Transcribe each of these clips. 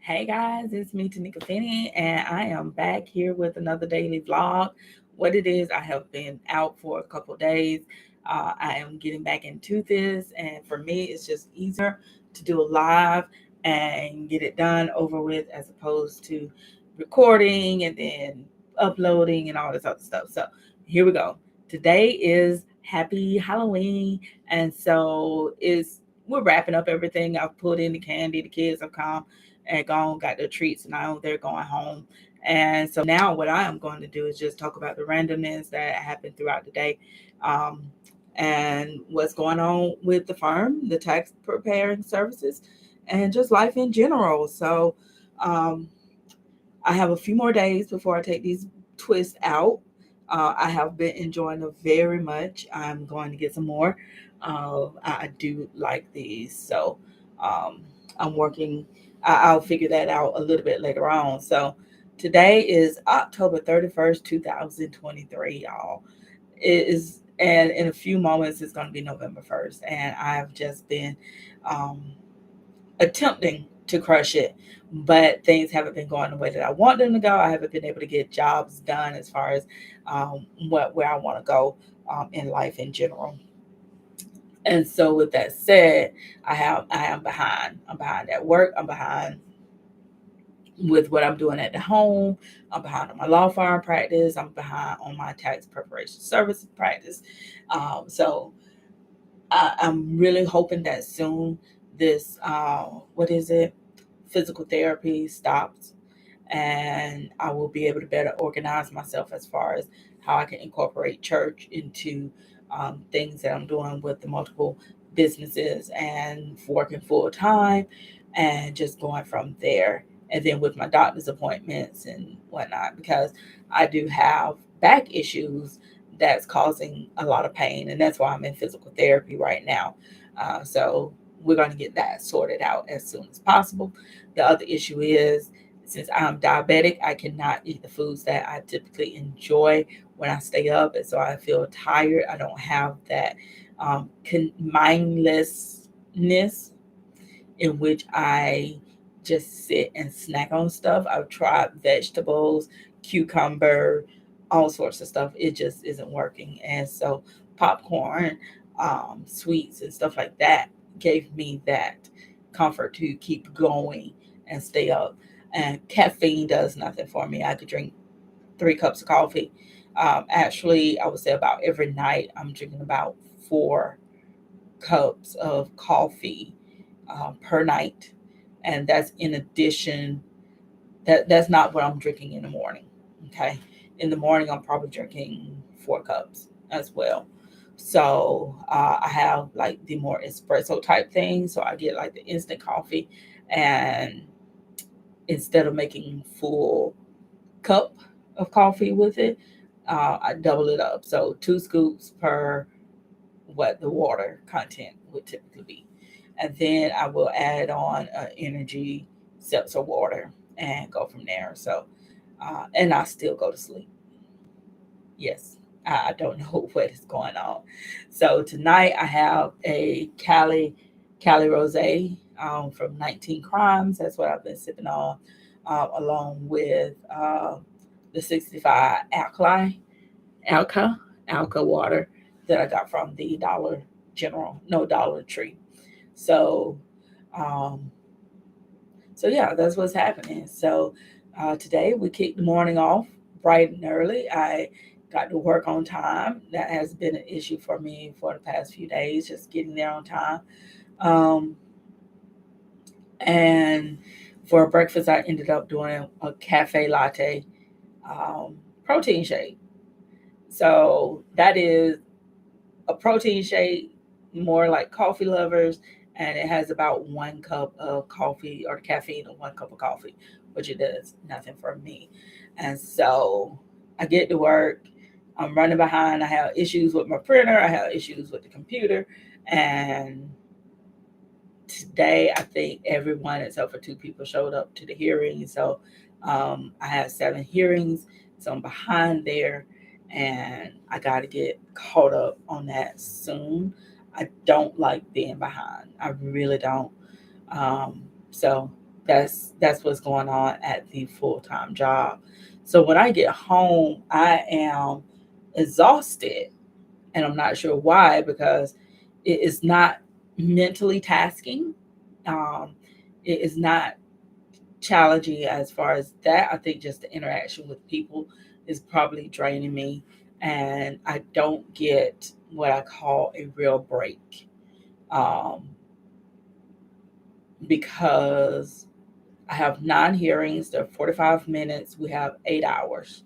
Hey guys, it's me, Tanika Finney, and I am back here with another daily vlog. What it is, I have been out for a couple days. I am getting back into this, and for me, it's just easier to do a live and get it done over with as opposed to recording and then uploading and all this other stuff. So here we go. Today is Happy Halloween, and so is we're wrapping up everything. I've put in the candy, the kids have come and gone, got their treats, and now they're going home. And so now what I am going to do is just talk about the randomness that happened throughout the day, um, and what's going on with the firm, the tax preparing services, and just life in general. So um, I have a few more days before I take these twists out. I have been enjoying them very much. I'm going to get some more. I do like these, so um, I'm working. I'll figure that out a little bit later on. So today is October 31st, 2023, y'all. It is, and in a few moments, it's going to be November 1st, and I've just been um, attempting to crush it, but things haven't been going the way that I want them to go. I haven't been able to get jobs done as far as where I want to go in life in general. And so, with that said, I am behind. I'm behind at work. I'm behind with what I'm doing at the home. I'm behind on my law firm practice. I'm behind on my tax preparation services practice. So I'm really hoping that soon this what is it, physical therapy stops, and I will be able to better organize myself as far as how I can incorporate church into things that I'm doing with the multiple businesses and working full time and just going from there. And then with my doctor's appointments and whatnot, because I do have back issues that's causing a lot of pain, and that's why I'm in physical therapy right now. So we're going to get that sorted out as soon as possible. The other issue is, since I'm diabetic, I cannot eat the foods that I typically enjoy when I stay up, and so I feel tired. I don't have that mindlessness in which I just sit and snack on stuff. I've tried vegetables, cucumber, all sorts of stuff. It just isn't working. And so popcorn, sweets, and stuff like that gave me that comfort to keep going and stay up. And caffeine does nothing for me. I could drink 3 cups of coffee. Actually, I would say about every night I'm drinking about 4 cups of coffee per night, and that's in addition. That's not what I'm drinking in the morning. Okay, in the morning I'm probably drinking 4 cups as well. So I have like the more espresso type thing. So I get like the instant coffee, and instead of making full cup of coffee with it, I double it up. So 2 scoops per what the water content would typically be. And then I will add on energy seltzer water and go from there. So, and I still go to sleep. Yes, I don't know what is going on. So tonight I have a Cali Rosé from 19 Crimes. That's what I've been sipping on, along with the 65 Alka Alka water that I got from the Dollar Tree. So, um, so yeah, that's what's happening. So today we kicked the morning off bright and early. I got to work on time. That has been an issue for me for the past few days, just getting there on time. Um, and for breakfast, I ended up doing a cafe latte um, protein shake. So that is a protein shake, more like coffee lovers, and it has about 1 cup of coffee or caffeine in 1 cup of coffee, which it does nothing for me. And so I get to work. I'm running behind. I have issues with my printer. I have issues with the computer. And today, I think everyone except for 2 people showed up to the hearing. So I had 7 hearings. So I'm behind there, and I got to get caught up on that soon. I don't like being behind. I really don't. Um, so, That's what's going on at the full-time job. So when I get home, I am exhausted, and I'm not sure why, because it is not mentally tasking. Um, it is not challenging as far as that. I think just the interaction with people is probably draining me, and I don't get what I call a real break, um, because I have 9 hearings. They're 45 minutes. We have 8 hours.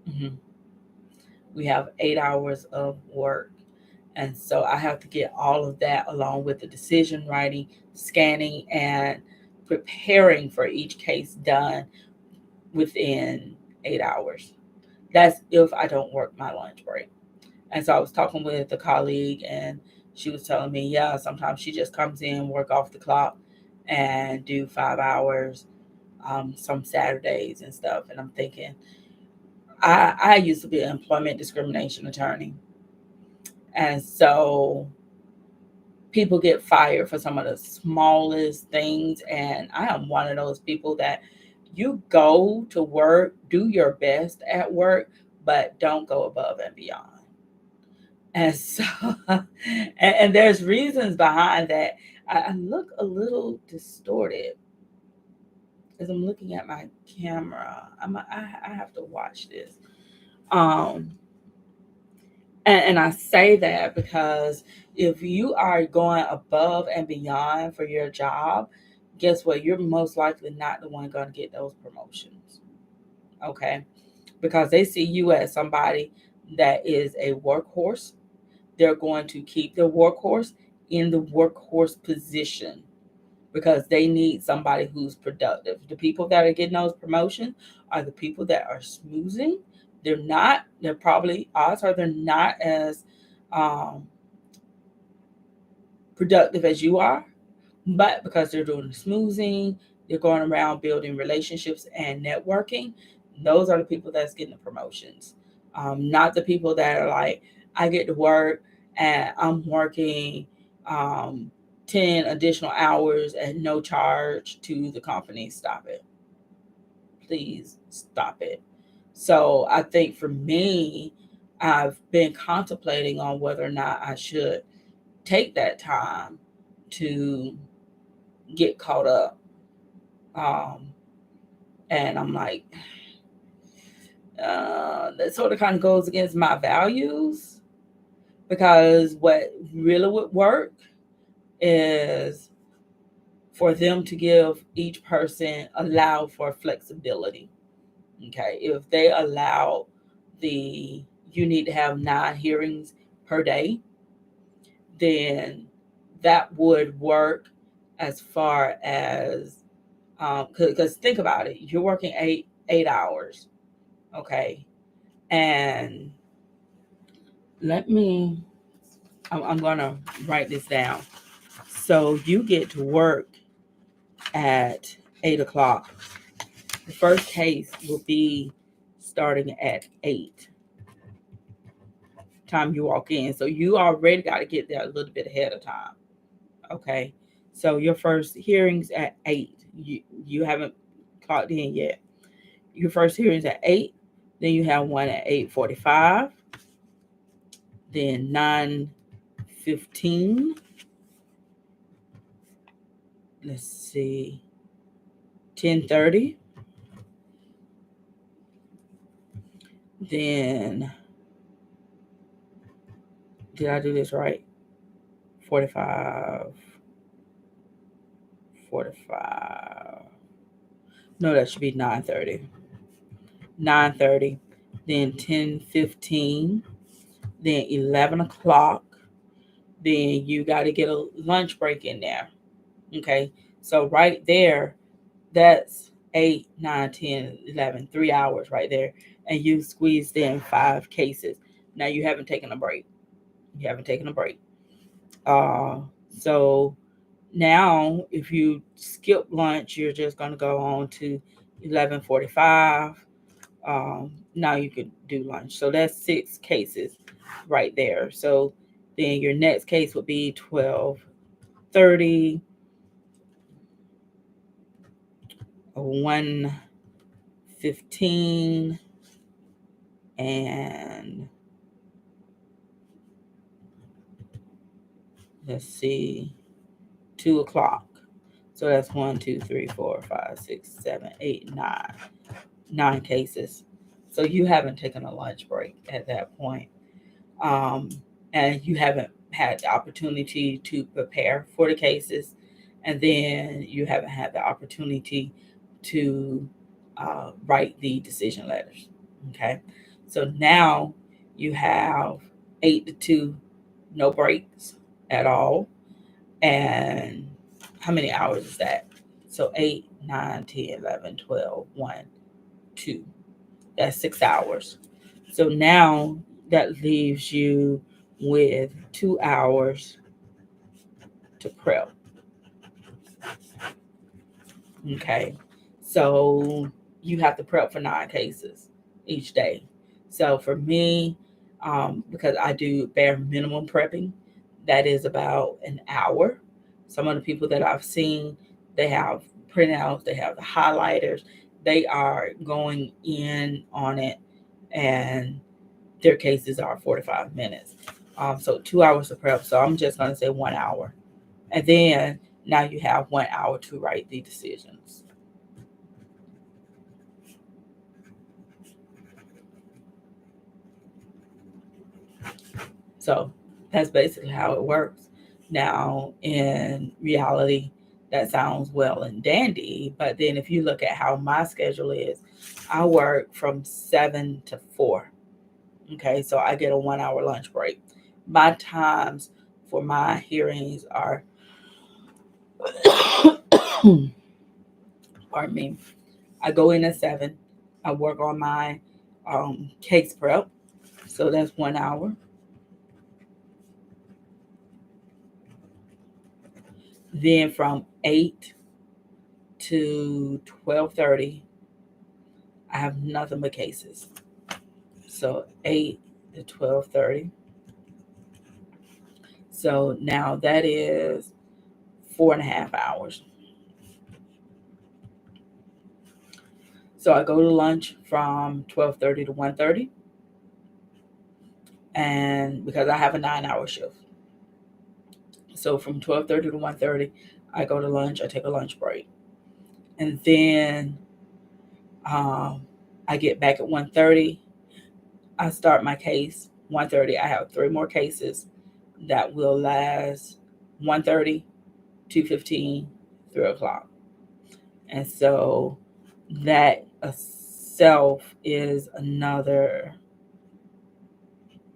Mhm. We have 8 hours of work. And so I have to get all of that along with the decision writing, scanning, and preparing for each case done within 8 hours. That's if I don't work my lunch break. And so I was talking with a colleague, and she was telling me, yeah, sometimes she just comes in, work off the clock, and do 5 hours, some Saturdays and stuff. And I'm thinking, I used to be an employment discrimination attorney. And so people get fired for some of the smallest things. And I am one of those people that you go to work, do your best at work, but don't go above and beyond. And so, and there's reasons behind that. I look a little distorted as I'm looking at my camera. I have to watch this. Um, and I say that because if you are going above and beyond for your job, guess what? You're most likely not the one going to get those promotions. Okay. Because they see you as somebody that is a workhorse. They're going to keep the workhorse in the workhorse position because they need somebody who's productive. The people that are getting those promotions are the people that are smoozing. They're probably, odds are they're not as um, productive as you are, but because they're doing the smoozing, they're going around building relationships and networking. Those are the people that's getting the promotions, not the people that are like, I get to work and I'm working um, 10 additional hours at no charge to the company. Stop it. Please stop it. So I think for me, I've been contemplating on whether or not I should take that time to get caught up. Um, and I'm like, that sort of kind of goes against my values because what really would work is for them to give each person allow for flexibility. Okay. If they allow you need to have 9 hearings per day, then that would work as far as because think about it, you're working 8 hours, okay, and let me I'm gonna write this down. So you get to work at 8 o'clock. The first case will be starting at 8 time you walk in, so you already got to get there a little bit ahead of time. Okay, so your first hearings at 8. You haven't clocked in yet. Your first hearings at 8. Then you have one at 8:45. Then 9:15. Let's see, 10:30. Then did I do this right? 45, 45. No, that should be 9:30. 9:30. Then 10:15. Then 11 o'clock. Then you got to get a lunch break in there. Okay. So right there, that's 8, 9, 10, 11, 3 hours right there. And you squeezed in 5 cases. Now you haven't taken a break. You haven't taken a break. Uh, so now if you skip lunch, you're just going to go on to 11:45. Now you can do lunch. So that's 6 cases right there. So then your next case would be 12:30. 1:15, and let's see, 2 o'clock. So that's 1, 2, 3, 4, 5, 6, 7, 8, 9. 9 cases. So you haven't taken a lunch break at that point. And you haven't had the opportunity to prepare for the cases. And then you haven't had the opportunity to write the decision letters. Okay. So now you have 8 to 2, no breaks at all. And how many hours is that? So 8, 9, 10, 11, 12, 1, 2. That's 6 hours. So now that leaves you with 2 hours to prep. Okay. So you have to prep for 9 cases each day. So for me, because I do bare minimum prepping, that is about an hour. Some of the people that I've seen, they have printouts, they have the highlighters, they are going in on it, and their cases are 45 minutes. So 2 hours to prep. So I'm just going to say 1 hour. And then now you have 1 hour to write the decisions. So that's basically how it works. Now, in reality, that sounds well and dandy. But then if you look at how my schedule is, I work from 7 to 4. Okay, so I get a 1 hour lunch break. My times for my hearings are, pardon me, I go in at 7. I work on my case prep. So that's 1 hour. Then from 8 to 12:30, I have nothing but cases. So 8 to 12:30. So now that is 4.5 hours. So I go to lunch from 12:30 to 1:30, and because I have a 9 hour shift. So from 12:30 to 1:30, I go to lunch, I take a lunch break. And then I get back at 1:30. I start my case 1:30. I have 3 more cases that will last 1:30, 2:15, 3 o'clock. And so that itself is another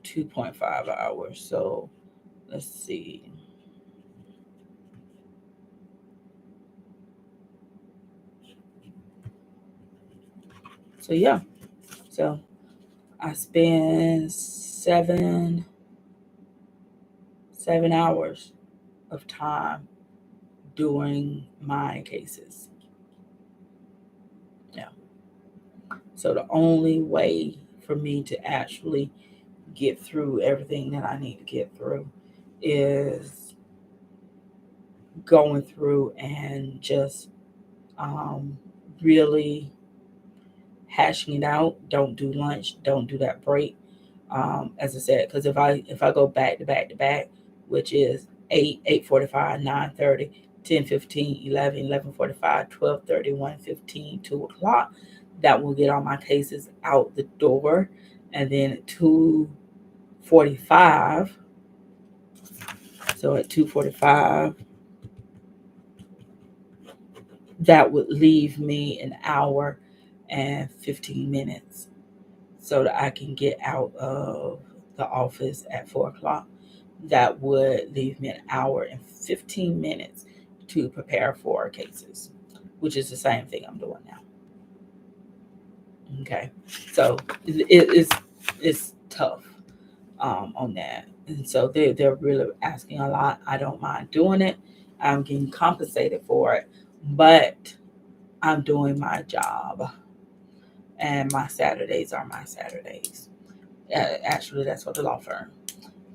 2.5 hours. So let's see. So yeah. So I spend seven hours of time doing my cases. Yeah. So the only way for me to actually get through everything that I need to get through is going through and just um, really hashing it out. Don't do lunch. Don't do that break. As I said, because if I go back to back to back, which is 8, 8:45, 9:30, 10:15, 11, 11:45, 12:30, 1:15, 2 o'clock, that will get all my cases out the door, and then at 2:45. So at 2:45, that would leave me an hour and 15 minutes so that I can get out of the office at 4 o'clock. That would leave me an hour and 15 minutes to prepare for cases, which is the same thing I'm doing now. Okay. So it's tough on that. And so they're really asking a lot. I don't mind doing it. I'm getting compensated for it, but I'm doing my job, and my Saturdays are my Saturdays. Actually, that's for the law firm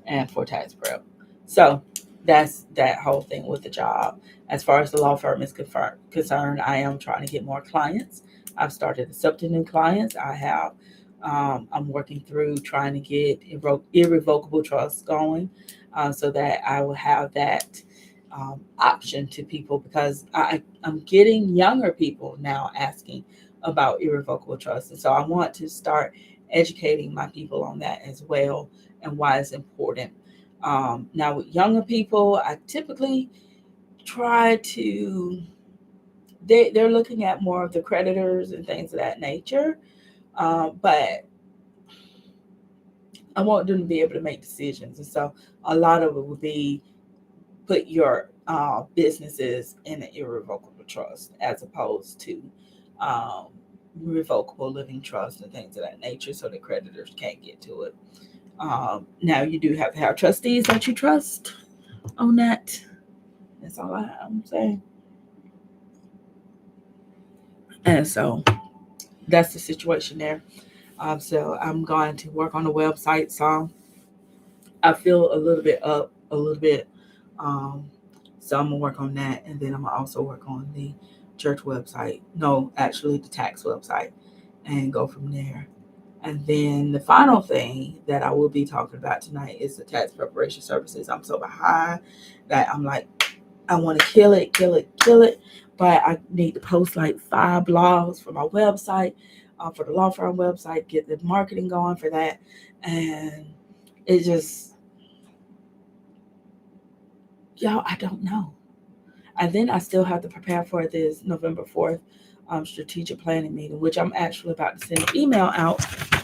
and for tax prep. So that's that whole thing with the job. As far as the law firm is concerned, I am trying to get more clients. I've started accepting new clients. I'm working through trying to get irrevocable trust going, so that I will have that option to people, because I'm getting younger people now asking about irrevocable trust. And so I want to start educating my people on that as well, and why it's important. Now, with younger people, I typically try to, they're looking at more of the creditors and things of that nature. But I want them to be able to make decisions. And so a lot of it would be put your businesses in an irrevocable trust, as opposed to um, revocable living trust and things of that nature, so the creditors can't get to it. Now, you do have to have trustees that you trust on that. That's all I'm saying. And so that's the situation there. So I'm going to work on the website. So I feel a little bit up, a little bit. Um, so I'm gonna work on that, and then I'm gonna also work on the church website. No, actually, the tax website, and go from there. And then the final thing that I will be talking about tonight is the tax preparation services. I'm so behind that I'm like, I want to kill it, kill it, kill it. But I need to post like 5 blogs for my website, for the law firm website, get the marketing going for that. And it just, y'all, I don't know. And then I still have to prepare for this November 4th strategic planning meeting, which I'm actually about to send an email out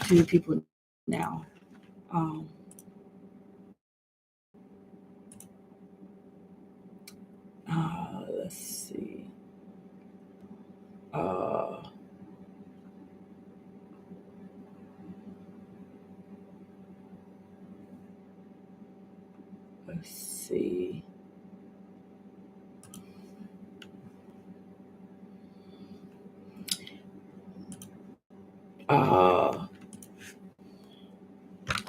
to people now. Um, let's see. Uh, let's see. Uh,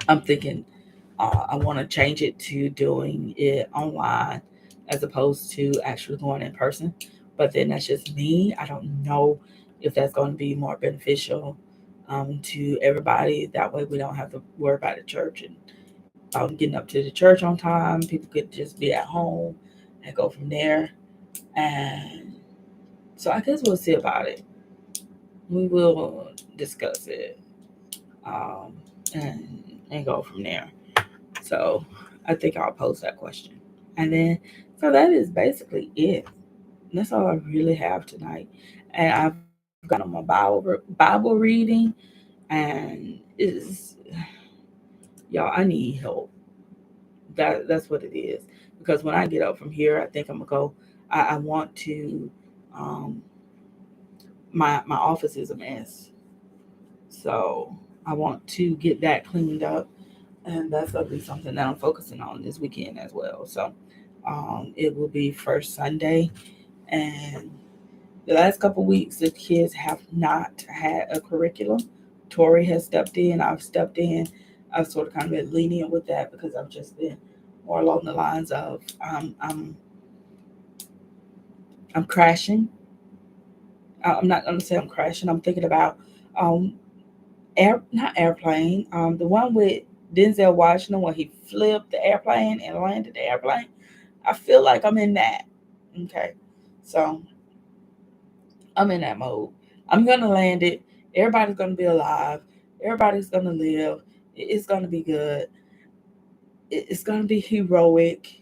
I'm thinking I want to change it to doing it online as opposed to actually going in person. But then that's just me. I don't know if that's going to be more beneficial to everybody. That way we don't have to worry about the church and getting up to the church on time. People could just be at home and go from there. And so I guess we'll see about it. We will discuss it, um, and, and go from there. So I think I'll post that question. And then, so that is basically it. That's all I really have tonight. And I've got on my Bible reading, and is, y'all, I need help. That's what it is. Because when I get up from here, I think I'm gonna go. I want to. Um, my office is a mess, so I want to get that cleaned up, and that's gonna be something that I'm focusing on this weekend as well. So it will be first Sunday, and the last couple weeks the kids have not had a curriculum. Tori has stepped in. I've stepped in. I've sort of kind of been lenient with that because I've just been more along the lines of I'm crashing. I'm not gonna say I'm crashing. I'm thinking about um, not airplane. The one with Denzel Washington where he flipped the airplane and landed the airplane. I feel like I'm in that. Okay, so I'm in that mode. I'm gonna land it. Everybody's gonna be alive. Everybody's gonna live. It's gonna be good. It's gonna be heroic.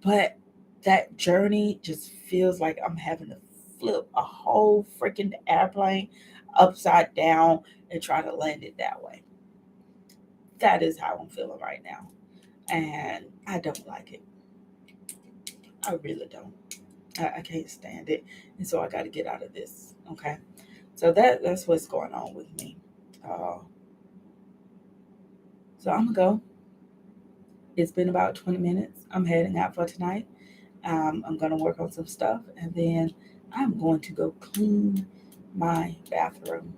But that journey just feels like I'm having to flip a whole freaking airplane upside down and try to land it that way. That is how I'm feeling right now. And I don't like it. I really don't. I can't stand it. And so I got to get out of this. Okay. So that's what's going on with me. Uh, so I'm going to go. It's been about 20 minutes. I'm heading out for tonight. I'm going to work on some stuff. And then I'm going to go clean my bathroom.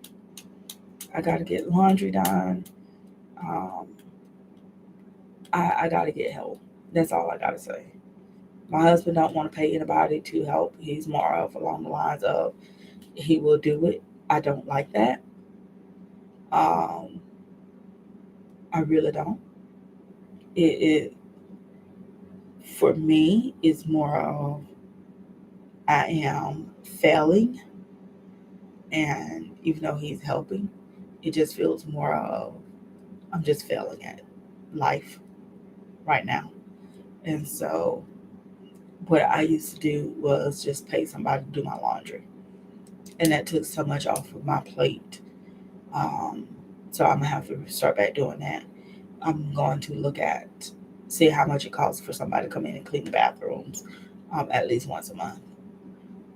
I got to get laundry done. Um, I got to get help. That's all I gotta say. My husband don't want to pay anybody to help. He's more of along the lines of he will do it. I don't like that. Um, I really don't. It for me is more of I am failing, and even though he's helping, it just feels more of I'm just failing at life right now. And so what I used to do was just pay somebody to do my laundry, and that took so much off of my plate. Um, so I'm gonna have to start back doing that. I'm going to look at see how much it costs for somebody to come in and clean the bathrooms at least once a month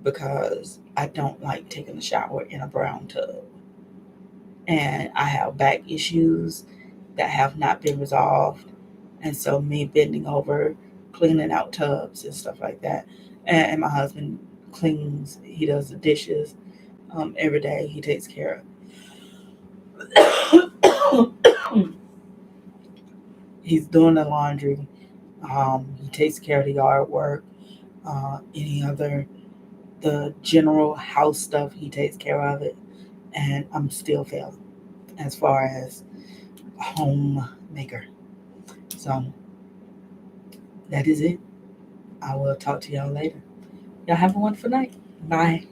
because I don't like taking a shower in a brown tub, and I have back issues that have not been resolved, and so me bending over, cleaning out tubs and stuff like that, and my husband cleans, he does the dishes every day, he takes care of. He's doing the laundry. He takes care of the yard work. Any other the general house stuff, he takes care of it, and I'm still failing as far as a homemaker. So that is it. I will talk to y'all later. Y'all have a wonderful night. Bye.